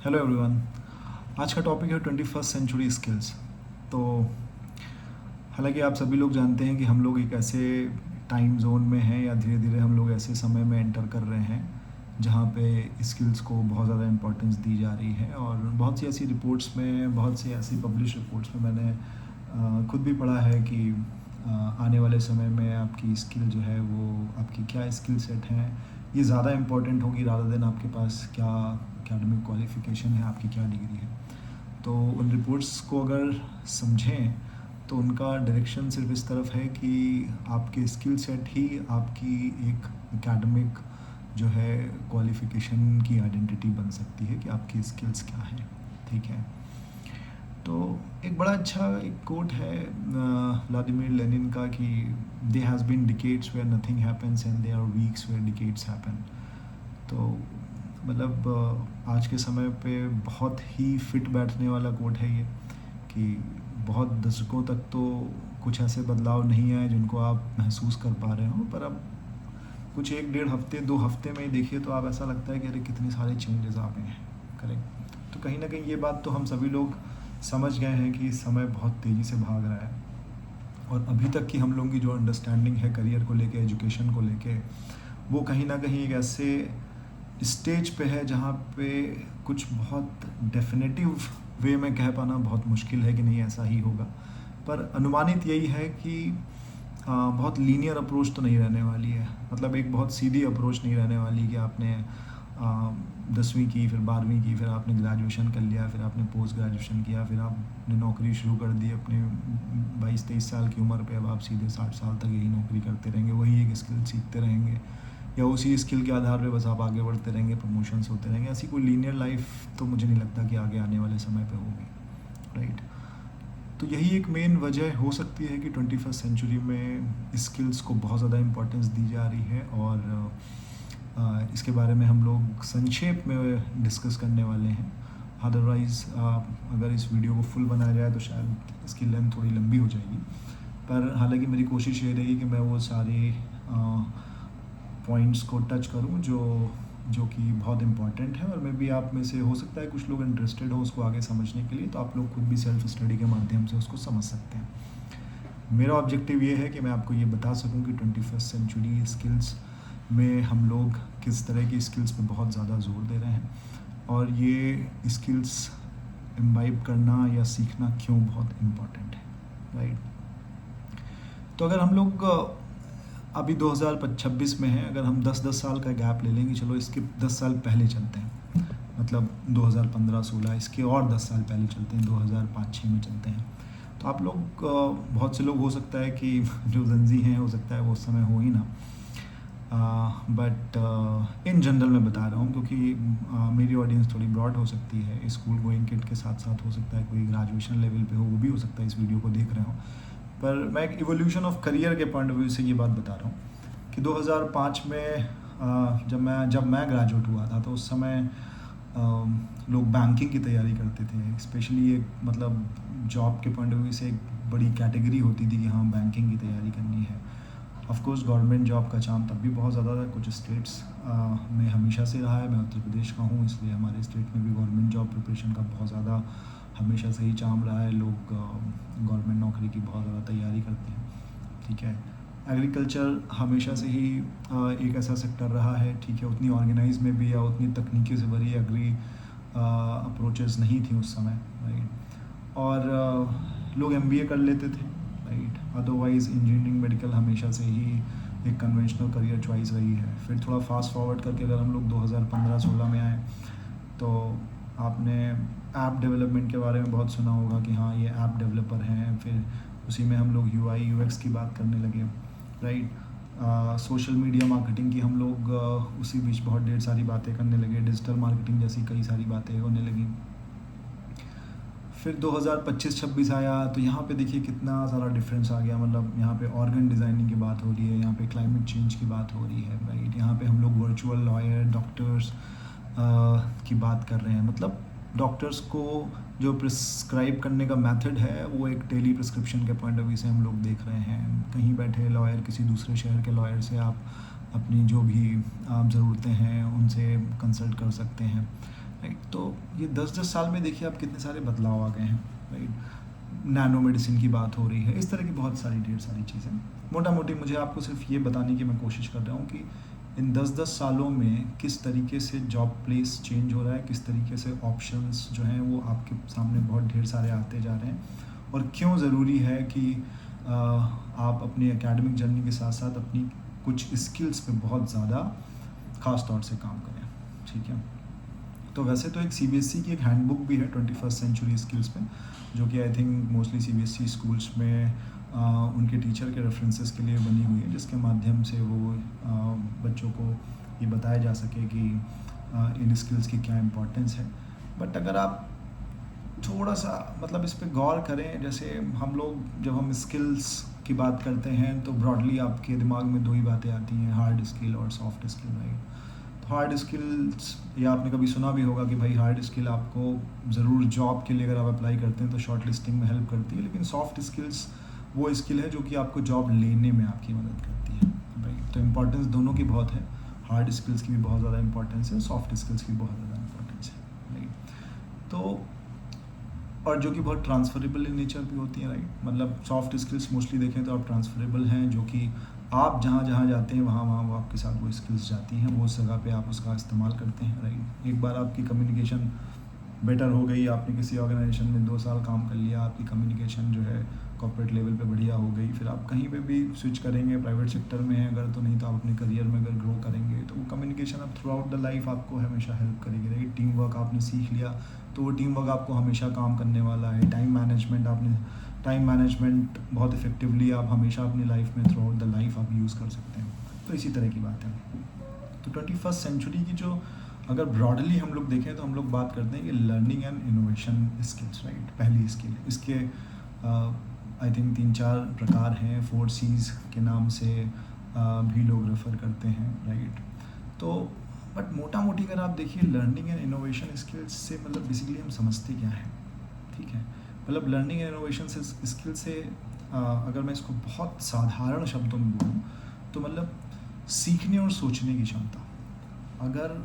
Hello everyone. आज का topic है 21st सेंचुरी स्किल्स। तो हालांकि आप सभी लोग जानते हैं कि हम लोग एक ऐसे टाइम जोन में हैं या धीरे धीरे हम लोग ऐसे समय में एंटर कर रहे हैं जहाँ पे स्किल्स को बहुत ज़्यादा इम्पोर्टेंस दी जा रही है। और बहुत सी ऐसी रिपोर्ट्स में, बहुत सी ऐसी पब्लिश रिपोर्ट्स में मैंने खुद भी पढ़ा है कि आने वाले समय में आपकी स्किल जो है वो आपकी क्या स्किल सेट हैं ये ज़्यादा इम्पोर्टेंट होगी रादर देन आपके पास क्या एकेडमिक क्वालिफ़िकेशन है, आपकी क्या डिग्री है। तो उन रिपोर्ट्स को अगर समझें तो उनका डायरेक्शन सिर्फ इस तरफ है कि आपके स्किल सेट ही आपकी एक एकेडमिक जो है क्वालिफ़िकेशन की आइडेंटिटी बन सकती है कि आपकी स्किल्स क्या हैं। ठीक है, तो एक बड़ा अच्छा एक कोट है व्लादिमीर लेनिन का कि they has been decades where nothing happens and they are weeks where decades happen. तो मतलब आज के समय पे बहुत ही फिट बैठने वाला कोट है ये कि बहुत दशकों तक तो कुछ ऐसे बदलाव नहीं आए जिनको आप महसूस कर पा रहे हो, पर अब कुछ एक डेढ़ हफ्ते 2 हफ्ते में ही देखिए तो आप ऐसा लगता है कि अरे कितने सारे चेंजेस आ गए हैं। करेक्ट। तो कहीं ना कहीं ये बात तो हम सभी लोग समझ गए हैं कि समय बहुत तेज़ी से भाग रहा है और अभी तक की हम लोगों की जो अंडरस्टैंडिंग है करियर को लेके, एजुकेशन को लेके, वो कहीं ना कहीं एक ऐसे स्टेज पे है जहाँ पे कुछ बहुत डेफिनेटिव वे में कह पाना बहुत मुश्किल है कि नहीं ऐसा ही होगा। पर अनुमानित यही है कि बहुत लीनियर अप्रोच तो नहीं रहने वाली है। मतलब एक बहुत सीधी अप्रोच नहीं रहने वाली कि आपने 10वीं की, फिर 12वीं की, फिर आपने ग्रेजुएशन कर लिया, फिर आपने पोस्ट ग्रेजुएशन किया, फिर आपने नौकरी शुरू कर दी अपने 22-23 साल की उम्र पे। अब आप सीधे 60 साल तक यही नौकरी करते रहेंगे, वही एक स्किल सीखते रहेंगे या उसी स्किल के आधार पे बस आप आगे बढ़ते रहेंगे, प्रमोशंस होते रहेंगे। ऐसी कोई लीनियर लाइफ तो मुझे नहीं लगता कि आगे आने वाले समय पे होगी, राइट। तो यही एक मेन वजह हो सकती है कि 21st सेंचुरी में स्किल्स को बहुत ज़्यादा इम्पोर्टेंस दी जा रही है। और इसके बारे में हम लोग संक्षेप में डिस्कस करने वाले हैं। अदरवाइज़ अगर इस वीडियो को फुल बनाया जाए तो शायद इसकी लेंथ थोड़ी लंबी हो जाएगी। पर हालांकि मेरी कोशिश ये रहेगी कि मैं वो सारे पॉइंट्स को टच करूं जो कि बहुत इम्पॉर्टेंट है और मे बी आप में से हो सकता है कुछ लोग इंटरेस्टेड हो उसको आगे समझने के लिए, तो आप लोग खुद भी सेल्फ स्टडी के माध्यम से उसको समझ सकते हैं। मेरा ऑब्जेक्टिव ये है कि मैं आपको ये बता सकूं कि 21st सेंचुरी स्किल्स में हम लोग किस तरह की स्किल्स पे बहुत ज़्यादा जोर दे रहे हैं और ये स्किल्स इम्बाइब करना या सीखना क्यों बहुत इम्पॉर्टेंट है, राइट। तो अगर हम लोग अभी 2026 में है, अगर हम 10-10 साल का गैप ले लेंगे, चलो इसके 10 साल पहले चलते हैं, मतलब 2015-16, इसके और 10 साल पहले चलते हैं, 2005-06 में चलते हैं। तो आप लोग बहुत से लोग हो सकता है कि जो जंजी हैं हो सकता है वो उस समय हो ही ना, बट इन जनरल मैं बता रहा हूँ क्योंकि मेरी ऑडियंस थोड़ी ब्रॉड हो सकती है। स्कूल गोइंग किड के साथ साथ हो सकता है कोई ग्रेजुएशन लेवल पे हो, वो भी हो सकता है इस वीडियो को देख रहे हो। पर मैं एक इवोल्यूशन ऑफ करियर के पॉइंट ऑफ व्यू से ये बात बता रहा हूँ कि 2005 में जब मैं ग्रेजुएट हुआ था तो उस समय लोग बैंकिंग की तैयारी करते थे। स्पेशली एक मतलब जॉब के पॉइंट ऑफ व्यू से एक बड़ी कैटेगरी होती थी कि हाँ बैंकिंग की तैयारी करनी है। ऑफ कोर्स गवर्नमेंट जॉब का चांस तब भी बहुत ज़्यादा था, कुछ स्टेट्स में हमेशा से रहा है। मैं उत्तर प्रदेश का हूँ इसलिए हमारे स्टेट में भी गवर्नमेंट जॉब प्रिपरेशन का बहुत ज़्यादा हमेशा से ही चाम रहा है। लोग गवर्नमेंट नौकरी की बहुत ज़्यादा तैयारी करते हैं, ठीक है। एग्रीकल्चर हमेशा से ही एक ऐसा सेक्टर रहा है, ठीक है। उतनी ऑर्गेनाइज में भी या उतनी तकनीकी से भरी एग्री अप्रोचेस नहीं थी उस समय, राइट। और लोग एमबीए कर लेते थे, राइट। अदरवाइज़ इंजीनियरिंग मेडिकल हमेशा से ही एक कन्वेंशनल करियर चॉइस रही है। फिर थोड़ा फास्ट फॉरवर्ड करके अगर हम लोग 2015-16 में आए तो आपने ऐप डेवलपमेंट के बारे में बहुत सुना होगा कि हाँ ये ऐप डेवलपर हैं। फिर उसी में हम लोग यूआई यूएक्स की बात करने लगे, राइट। सोशल मीडिया मार्केटिंग की हम लोग उसी बीच बहुत ढेर सारी बातें करने लगे। डिजिटल मार्केटिंग जैसी कई सारी बातें होने लगी। फिर 2025-26 आया तो यहाँ पे देखिए कितना सारा डिफरेंस आ गया। मतलब यहाँ पे ऑर्गन डिज़ाइनिंग की बात हो रही है, यहाँ पे क्लाइमेट चेंज की बात हो रही है, राइट। यहाँ पे हम लोग वर्चुअल लॉयर, डॉक्टर्स की बात कर रहे हैं। मतलब डॉक्टर्स को जो प्रिस्क्राइब करने का मेथड है वो एक टेली प्रिस्क्रिप्शन के पॉइंट ऑफ व्यू से हम लोग देख रहे हैं। कहीं बैठे लॉयर किसी दूसरे शहर के लॉयर से आप अपनी जो भी आप ज़रूरतें हैं उनसे कंसल्ट कर सकते हैं, राइट। तो ये 10-10 साल में देखिए आप कितने सारे बदलाव आ गए हैं, राइट। नैनो मेडिसिन की बात हो रही है, इस तरह की बहुत सारी ढेर सारी चीज़ें। मोटा मोटी मुझे आपको सिर्फ ये बताने की मैं कोशिश कर रहा हूँ कि इन 10-10 सालों में किस तरीके से जॉब प्लेस चेंज हो रहा है, किस तरीके से ऑप्शंस जो हैं वो आपके सामने बहुत ढेर सारे आते जा रहे हैं, और क्यों ज़रूरी है कि आप अपनी एकेडमिक जर्नी के साथ साथ अपनी कुछ स्किल्स पे बहुत ज़्यादा ख़ास तौर से काम करें, ठीक है। तो वैसे तो एक सीबीएसई की एक हैंडबुक भी है 21st सेंचुरी स्किल्स पे, जो कि I think mostly CBSE schools में उनके टीचर के रेफरेंसेस के लिए बनी हुई है, जिसके माध्यम से वो बच्चों को ये बताया जा सके कि इन स्किल्स की क्या इम्पोर्टेंस है। बट अगर आप थोड़ा सा मतलब इस पे गौर करें, जैसे हम लोग जब हम स्किल्स की बात करते हैं तो ब्रॉडली आपके दिमाग में दो ही बातें आती हैं, हार्ड स्किल और सॉफ्ट स्किल, राइट। तो हार्ड स्किल्स, या आपने कभी सुना भी होगा कि भाई हार्ड स्किल आपको ज़रूर जॉब के लिए अगर आप अप्लाई करते हैं तो शॉर्ट लिस्टिंग में हेल्प करती है, लेकिन सॉफ्ट स्किल्स वो स्किल है जो कि आपको जॉब लेने में आपकी मदद करती है, राइट। तो इम्पोर्टेंस दोनों की बहुत है, हार्ड स्किल्स की भी बहुत ज़्यादा इंपॉर्टेंस है, सॉफ्ट स्किल्स की बहुत ज़्यादा इंपॉर्टेंस है, राइट। तो और जो कि बहुत ट्रांसफरेबल इन नेचर भी होती हैं, राइट। मतलब सॉफ्ट स्किल्स मोस्टली देखें तो आप ट्रांसफरेबल हैं, जो कि आप जहाँ जहाँ जाते हैं वहाँ वहाँ वो आपके साथ वो स्किल्स जाती हैं, वो उस जगह पे आप उसका इस्तेमाल करते हैं, राइट। एक बार आपकी कम्युनिकेशन बेटर हो गई, आपने किसी ऑर्गेनाइजेशन में 2 साल काम कर लिया, आपकी कम्युनिकेशन जो है कॉर्पोरेट लेवल पे बढ़िया हो गई, फिर आप कहीं पे भी स्विच करेंगे, प्राइवेट सेक्टर में है अगर, तो नहीं तो आप अपने करियर में अगर ग्रो करेंगे तो वो कम्युनिकेशन अब थ्रू आउट द लाइफ आपको हमेशा हेल्प करेगी, राइट। टीम वर्क आपने सीख लिया तो वो टीम वर्क आपको हमेशा काम करने वाला है। टाइम मैनेजमेंट बहुत इफेक्टिवली आप हमेशा अपनी लाइफ में थ्रू आउट द लाइफ आप यूज़ कर सकते हैं। तो इसी तरह की बात है। तो 21st सेंचुरी की जो अगर ब्रॉडली हम लोग देखें तो हम लोग बात करते हैं कि learning and innovation skills, right. पहली स्किल, इसके आई थिंक 3-4 प्रकार हैं, 4 C's के नाम से भी लोग रेफ़र करते हैं, राइट। तो बट मोटा मोटी अगर आप देखिए लर्निंग एंड इनोवेशन स्किल्स से मतलब बेसिकली हम समझते क्या है, ठीक है। मतलब लर्निंग एंड इनोवेशन से स्किल से अगर मैं इसको बहुत साधारण शब्दों में बोलूँ तो मतलब सीखने और सोचने की क्षमता। अगर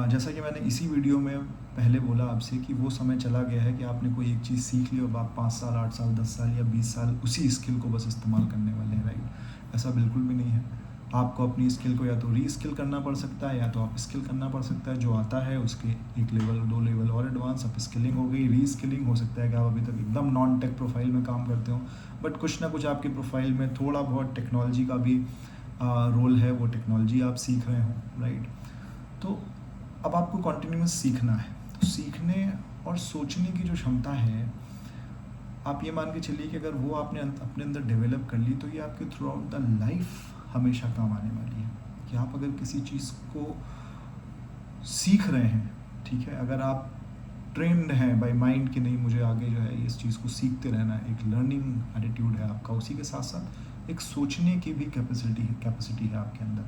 जैसा कि मैंने इसी वीडियो में पहले बोला आपसे कि वो समय चला गया है कि आपने कोई एक चीज़ सीख ली और आप 5 साल, 8 साल, 10 साल या 20 साल उसी स्किल को बस इस्तेमाल करने वाले हैं, राइट। ऐसा बिल्कुल भी नहीं है। आपको अपनी स्किल को या तो री स्किल करना पड़ सकता है या तो आप स्किल करना पड़ सकता है, जो आता है उसके 1 लेवल 2 लेवल और एडवांस अप स्किलिंग हो गई। री स्किलिंग हो सकता है कि आप अभी तक एकदम नॉन टेक प्रोफाइल में काम करते हो, बट कुछ ना कुछ आपकी प्रोफाइल में थोड़ा बहुत टेक्नोलॉजी का भी रोल है, वो टेक्नोलॉजी आप सीख रहे हो, राइट। तो अब आपको कंटिन्यूअस सीखना है, तो सीखने और सोचने की जो क्षमता है, आप ये मान के चलिए कि अगर वो आपने अपने अंदर डेवलप कर ली तो ये आपके थ्रू आउट द लाइफ हमेशा काम आने वाली है। कि आप अगर किसी चीज़ को सीख रहे हैं, ठीक है, अगर आप ट्रेंड हैं बाय माइंड कि नहीं मुझे आगे जो है इस चीज़ को सीखते रहना है, एक लर्निंग एटीट्यूड है आपका, उसी के साथ साथ एक सोचने की भी कैपेसिटी है आपके अंदर,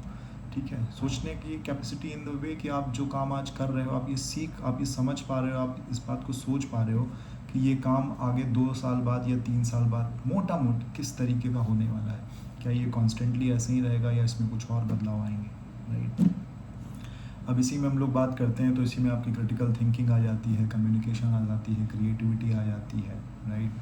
ठीक है। सोचने की कैपेसिटी इन द वे कि आप जो काम आज कर रहे हो आप ये समझ पा रहे हो, आप इस बात को सोच पा रहे हो कि ये काम आगे 2 साल बाद या 3 साल बाद मोटा किस तरीके का होने वाला है, क्या ये कॉन्स्टेंटली ऐसे ही रहेगा या इसमें कुछ और बदलाव आएंगे, राइट। अब इसी में हम लोग बात करते हैं तो इसी में आपकी क्रिटिकल थिंकिंग आ जाती है, कम्युनिकेशन आ जाती है, क्रिएटिविटी आ जाती है, राइट।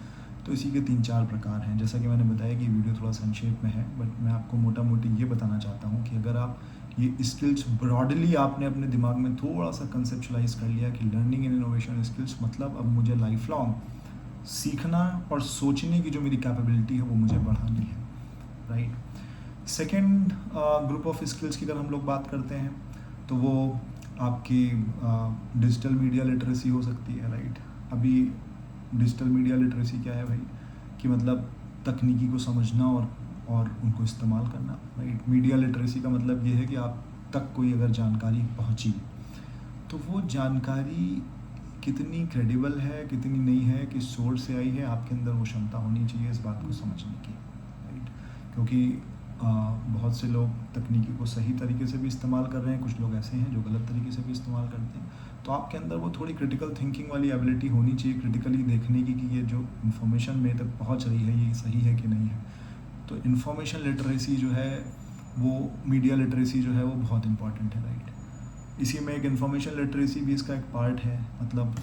तो इसी के 3-4 प्रकार हैं। जैसा कि मैंने बताया कि वीडियो थोड़ा संक्षेप में है, बट मैं आपको मोटा मोटी ये बताना चाहता हूँ कि अगर आप ये स्किल्स ब्रॉडली आपने अपने दिमाग में थोड़ा सा कंसेप्चुलाइज कर लिया कि लर्निंग एंड इनोवेशन स्किल्स मतलब अब मुझे लाइफ लॉन्ग सीखना और सोचने की जो मेरी कैपेबिलिटी है वो मुझे बढ़ानी है, right. Second group of skills की अगर हम लोग बात करते हैं तो वो आपकी डिजिटल मीडिया लिटरेसी हो सकती है, राइट। अभी डिजिटल मीडिया लिटरेसी क्या है भाई, कि मतलब तकनीकी को समझना और उनको इस्तेमाल करना, राइट। मीडिया लिटरेसी का मतलब ये है कि आप तक कोई अगर जानकारी पहुंची तो वो जानकारी कितनी क्रेडिबल है, कितनी नहीं है, किस सोर्स से आई है, आपके अंदर वो क्षमता होनी चाहिए इस बात को समझने की, राइट। क्योंकि बहुत से लोग तकनीकी को सही तरीके से भी इस्तेमाल कर रहे हैं, कुछ लोग ऐसे हैं जो गलत तरीके से भी इस्तेमाल करते हैं। तो आपके अंदर वो थोड़ी क्रिटिकल थिंकिंग वाली एबिलिटी होनी चाहिए, क्रिटिकली देखने की कि ये जो इन्फॉर्मेशन मेरे तक पहुंच रही है ये सही है कि नहीं है। तो इन्फॉर्मेशन लिटरेसी जो है वो, मीडिया लिटरेसी जो है वो बहुत इंपॉर्टेंट है, राइट। इसी में एक इन्फॉर्मेशन लिटरेसी भी इसका एक पार्ट है, मतलब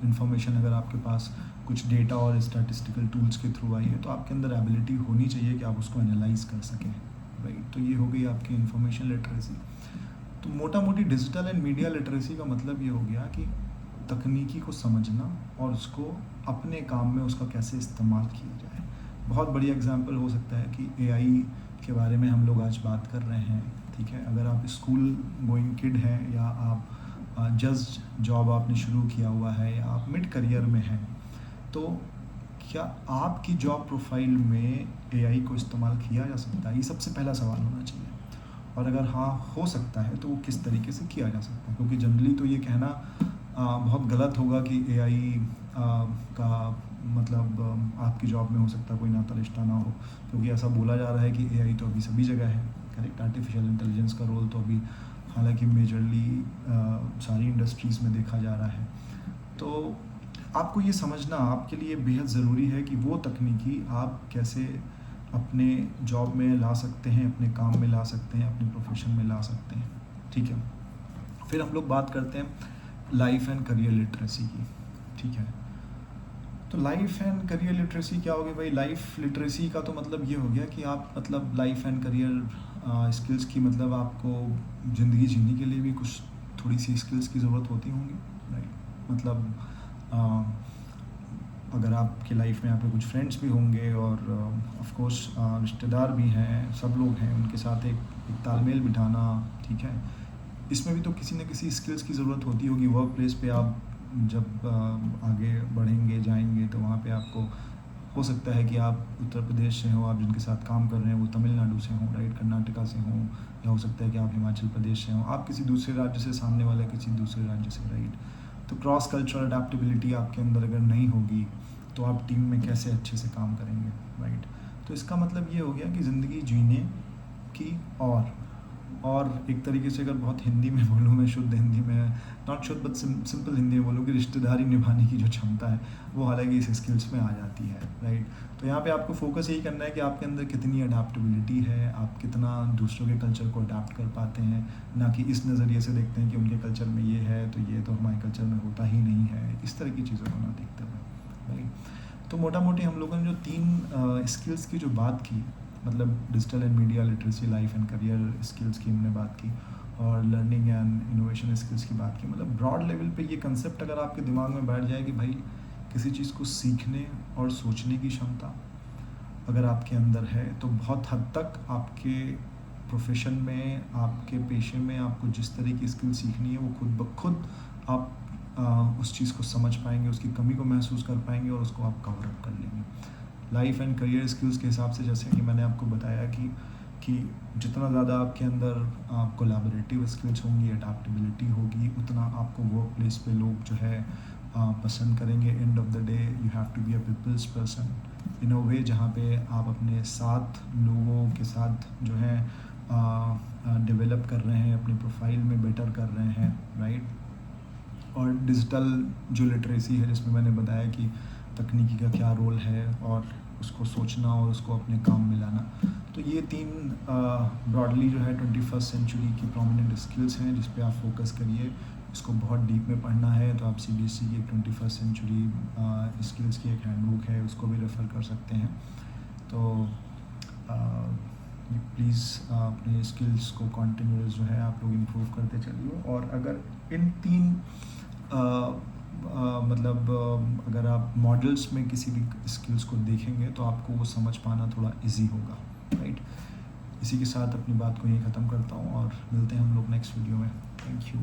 इन्फॉर्मेशन अगर आपके पास कुछ डेटा और स्टैटिस्टिकल टूल्स के थ्रू आई है तो आपके अंदर एबिलिटी होनी चाहिए कि आप उसको एनालाइज कर सकें, राइट। तो ये हो गई आपकी इन्फॉर्मेशन लिटरेसी। तो मोटा मोटी डिजिटल एंड मीडिया लिटरेसी का मतलब ये हो गया कि तकनीकी को समझना और उसको अपने काम में उसका कैसे इस्तेमाल किया जाए। बहुत बढ़िया एग्जांपल हो सकता है कि एआई के बारे में हम लोग आज बात कर रहे हैं, ठीक है। अगर आप स्कूल गोइंग किड हैं या आप जस्ट जॉब आपने शुरू किया हुआ है या आप मिड करियर में हैं, तो क्या आपकी जॉब प्रोफाइल में एआई को इस्तेमाल किया जा सकता है? ये सबसे पहला सवाल होना चाहिए। और अगर हाँ हो सकता है तो वो किस तरीके से किया जा सकता है, क्योंकि जनरली तो ये कहना बहुत गलत होगा कि एआई का मतलब आपकी जॉब में हो सकता है कोई नाता रिश्ता ना हो, क्योंकि ऐसा बोला जा रहा है कि एआई तो अभी सभी जगह है, करेक्ट। आर्टिफिशियल इंटेलिजेंस का रोल तो अभी हालांकि मेजरली सारी इंडस्ट्रीज़ में देखा जा रहा है। तो आपको ये समझना आपके लिए बेहद ज़रूरी है कि वो तकनीकी आप कैसे अपने जॉब में ला सकते हैं, अपने काम में ला सकते हैं, अपने प्रोफेशन में ला सकते हैं, ठीक है। फिर हम लोग बात करते हैं लाइफ एंड करियर लिटरेसी की, ठीक है। तो लाइफ एंड करियर लिटरेसी क्या होगी भाई? लाइफ लिटरेसी का तो मतलब ये हो गया कि आप मतलब लाइफ एंड करियर स्किल्स की, मतलब आपको ज़िंदगी जीने के लिए भी कुछ थोड़ी सी स्किल्स की ज़रूरत होती होंगी, राइट। मतलब अगर आपकी लाइफ में आपके कुछ फ्रेंड्स भी होंगे और ऑफ कोर्स रिश्तेदार भी हैं, सब लोग हैं, उनके साथ एक तालमेल बिठाना, ठीक है। इसमें भी तो किसी न किसी स्किल्स की ज़रूरत होती होगी। वर्क प्लेस पे आप जब आगे बढ़ेंगे जाएंगे तो वहाँ पे आपको हो सकता है कि आप उत्तर प्रदेश से हो, आप जिनके साथ काम कर रहे हैं वो तमिलनाडु से हों, राइट, कर्नाटका से हों, या हो सकता है कि आप हिमाचल प्रदेश से हों, आप किसी दूसरे राज्य से, सामने वाला किसी दूसरे राज्य से, राइट। तो क्रॉस कल्चरल अडेप्टेबिलिटी आपके अंदर अगर नहीं होगी तो आप टीम में कैसे अच्छे से काम करेंगे, राइट। तो इसका मतलब ये हो गया कि ज़िंदगी जीने की और एक तरीके से अगर बहुत हिंदी में बोलूँ मैं, शुद्ध हिंदी में, नॉट शुद्ध बट सिंपल हिंदी में बोलूँ कि रिश्तेदारी निभाने की जो क्षमता है वो हालांकि इस स्किल्स में आ जाती है, राइट। तो यहाँ पे आपको फोकस यही करना है कि आपके अंदर कितनी अडेप्टेबिलिटी है, आप कितना दूसरों के कल्चर को अडेप्ट कर पाते हैं, ना कि इस नज़रिए से देखते हैं कि उनके कल्चर में ये है तो ये तो हमारे कल्चर में होता ही नहीं है, इस तरह की चीज़ों को ना देखते हुए, राइट। तो मोटा मोटी हम लोगों ने जो 3 स्किल्स की जो बात की, मतलब digital and media literacy, life and career skills की हमने बात की, और लर्निंग एंड इनोवेशन स्किल्स की बात की। मतलब ब्रॉड लेवल पे ये कंसेप्ट अगर आपके दिमाग में बैठ जाए कि भाई किसी चीज़ को सीखने और सोचने की क्षमता अगर आपके अंदर है तो बहुत हद तक आपके प्रोफेशन में, आपके पेशे में आपको जिस तरह की स्किल सीखनी है वो खुद ब खुद आप उस चीज़ को समझ पाएंगे, उसकी कमी को महसूस कर पाएंगे और उसको आप कवर अप कर लेंगे। लाइफ एंड करियर स्किल्स के हिसाब से जैसे कि मैंने आपको बताया कि जितना ज़्यादा आपके अंदर कोलैबोरेटिव स्किल्स होंगी, अडेप्टेबिलिटी होगी, उतना आपको वर्क प्लेस पे लोग जो है पसंद करेंगे। End of the day you have to be a people's person in a way जहाँ पे आप अपने साथ लोगों के साथ जो है डेवलप कर रहे हैं, अपनी प्रोफाइल में बेटर कर रहे हैं, राइट। और डिजिटल जो लिटरेसी है जिसमें मैंने बताया कि तकनीकी का क्या रोल है और उसको सोचना और उसको अपने काम में लाना, तो ये 3 ब्रॉडली जो है 21st सेंचुरी की प्रोमिनेंट स्किल्स हैं जिस पे आप फोकस करिए। इसको बहुत डीप में पढ़ना है तो आप CBSE की 21st सेंचुरी स्किल्स की एक हैंडबुक है, उसको भी रेफ़र कर सकते हैं। तो प्लीज़ अपने स्किल्स को कंटिन्यूअस जो है आप लोग इम्प्रूव करते चलिए। और अगर इन 3 मतलब अगर आप मॉडल्स में किसी भी स्किल्स को देखेंगे तो आपको वो समझ पाना थोड़ा इजी होगा, राइट। इसी के साथ अपनी बात को यहीं ख़त्म करता हूँ और मिलते हैं हम लोग नेक्स्ट वीडियो में। Thank you.